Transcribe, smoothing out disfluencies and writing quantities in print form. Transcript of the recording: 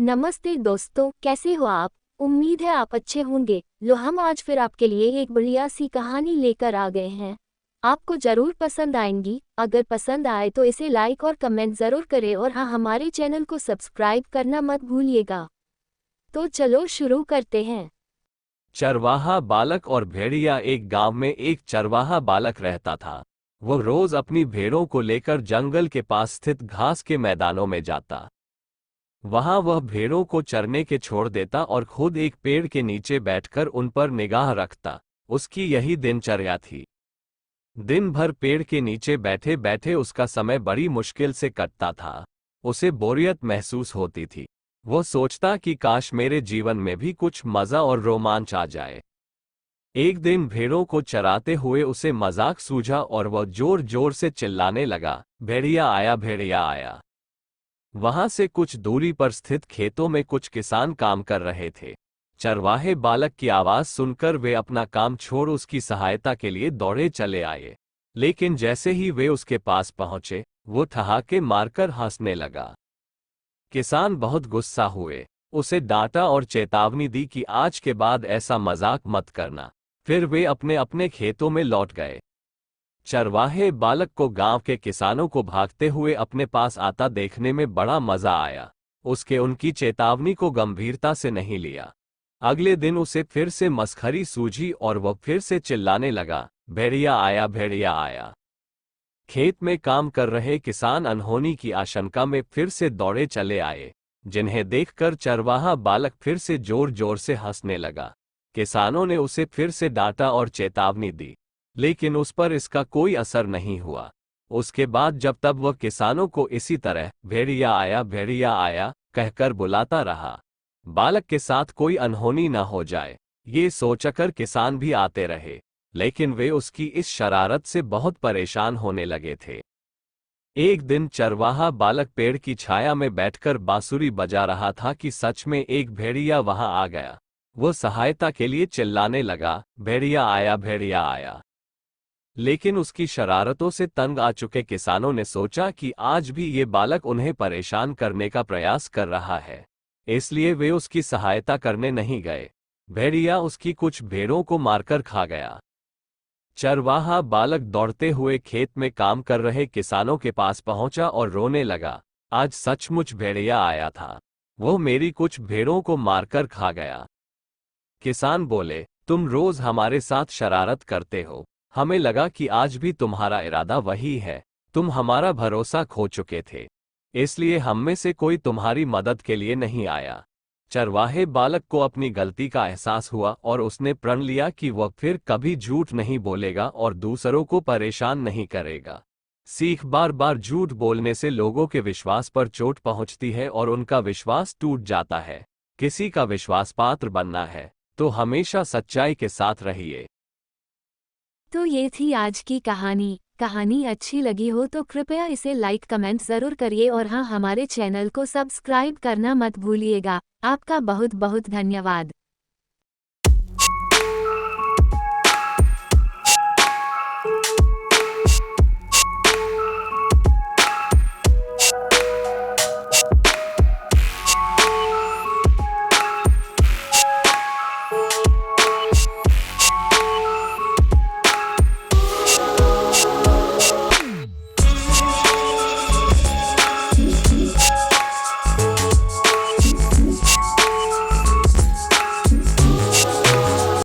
नमस्ते दोस्तों, कैसे हो आप। उम्मीद है आप अच्छे होंगे। लो हम आज फिर आपके लिए एक बढ़िया सी कहानी लेकर आ गए हैं। आपको ज़रूर पसंद आएंगी। अगर पसंद आए तो इसे लाइक और कमेंट ज़रूर करें और हाँ, हमारे चैनल को सब्सक्राइब करना मत भूलिएगा। तो चलो शुरू करते हैं। चरवाहा बालक और भेड़िया। एक गांव में एक चरवाहा बालक रहता था। वो रोज अपनी भेड़ों को लेकर जंगल के पास स्थित घास के मैदानों में जाता। वहां वह भेड़ों को चरने के छोड़ देता और खुद एक पेड़ के नीचे बैठकर उन पर निगाह रखता। उसकी यही दिनचर्या थी। दिन भर पेड़ के नीचे बैठे बैठे उसका समय बड़ी मुश्किल से कटता था। उसे बोरियत महसूस होती थी। वो सोचता कि काश मेरे जीवन में भी कुछ मजा और रोमांच आ जाए। एक दिन भेड़ों को चराते हुए उसे मजाक सूझा और वह जोर जोर से चिल्लाने लगा, भेड़िया आया, भेड़िया आया। वहां से कुछ दूरी पर स्थित खेतों में कुछ किसान काम कर रहे थे। चरवाहे बालक की आवाज सुनकर वे अपना काम छोड़ उसकी सहायता के लिए दौड़े चले आए। लेकिन जैसे ही वे उसके पास पहुंचे, वो ठहाके मारकर हंसने लगा। किसान बहुत गुस्सा हुए। उसे डांटा और चेतावनी दी कि आज के बाद ऐसा मजाक मत करना। फिर वे अपने अपने खेतों में लौट गए। चरवाहे बालक को गांव के किसानों को भागते हुए अपने पास आता देखने में बड़ा मजा आया। उसके उनकी चेतावनी को गंभीरता से नहीं लिया। अगले दिन उसे फिर से मस्खरी सूझी और वह फिर से चिल्लाने लगा, भेड़िया आया, भेड़िया आया। खेत में काम कर रहे किसान अनहोनी की आशंका में फिर से दौड़े चले आए, जिन्हें देखकर चरवाहा बालक फिर से जोर जोर से हंसने लगा। किसानों ने उसे फिर से डांटा और चेतावनी दी, लेकिन उस पर इसका कोई असर नहीं हुआ। उसके बाद जब तब वह किसानों को इसी तरह भेड़िया आया कहकर बुलाता रहा। बालक के साथ कोई अनहोनी न हो जाए, ये सोचकर किसान भी आते रहे, लेकिन वे उसकी इस शरारत से बहुत परेशान होने लगे थे। एक दिन चरवाहा बालक पेड़ की छाया में बैठकर बांसुरी बजा रहा था कि सच में एक भेड़िया वहां आ गया। वो सहायता के लिए चिल्लाने लगा, भेड़िया आया, भेड़िया आया। लेकिन उसकी शरारतों से तंग आ चुके किसानों ने सोचा कि आज भी ये बालक उन्हें परेशान करने का प्रयास कर रहा है, इसलिए वे उसकी सहायता करने नहीं गए। भेड़िया उसकी कुछ भेड़ों को मारकर खा गया। चरवाहा बालक दौड़ते हुए खेत में काम कर रहे किसानों के पास पहुंचा और रोने लगा, आज सचमुच भेड़िया आया था। वो मेरी कुछ भेड़ों को मारकर खा गया। किसान बोले, तुम रोज हमारे साथ शरारत करते हो। हमें लगा कि आज भी तुम्हारा इरादा वही है। तुम हमारा भरोसा खो चुके थे, इसलिए हम में से कोई तुम्हारी मदद के लिए नहीं आया। चरवाहे बालक को अपनी गलती का एहसास हुआ और उसने प्रण लिया कि वह फिर कभी झूठ नहीं बोलेगा और दूसरों को परेशान नहीं करेगा। सीख, बार बार झूठ बोलने से लोगों के विश्वास पर चोट पहुंचती है और उनका विश्वास टूट जाता है। किसी का विश्वास पात्र बनना है तो हमेशा सच्चाई के साथ रहिए। तो ये थी आज की कहानी। कहानी अच्छी लगी हो तो कृपया इसे लाइक कमेंट ज़रूर करिए और हाँ, हमारे चैनल को सब्सक्राइब करना मत भूलिएगा। आपका बहुत बहुत धन्यवाद।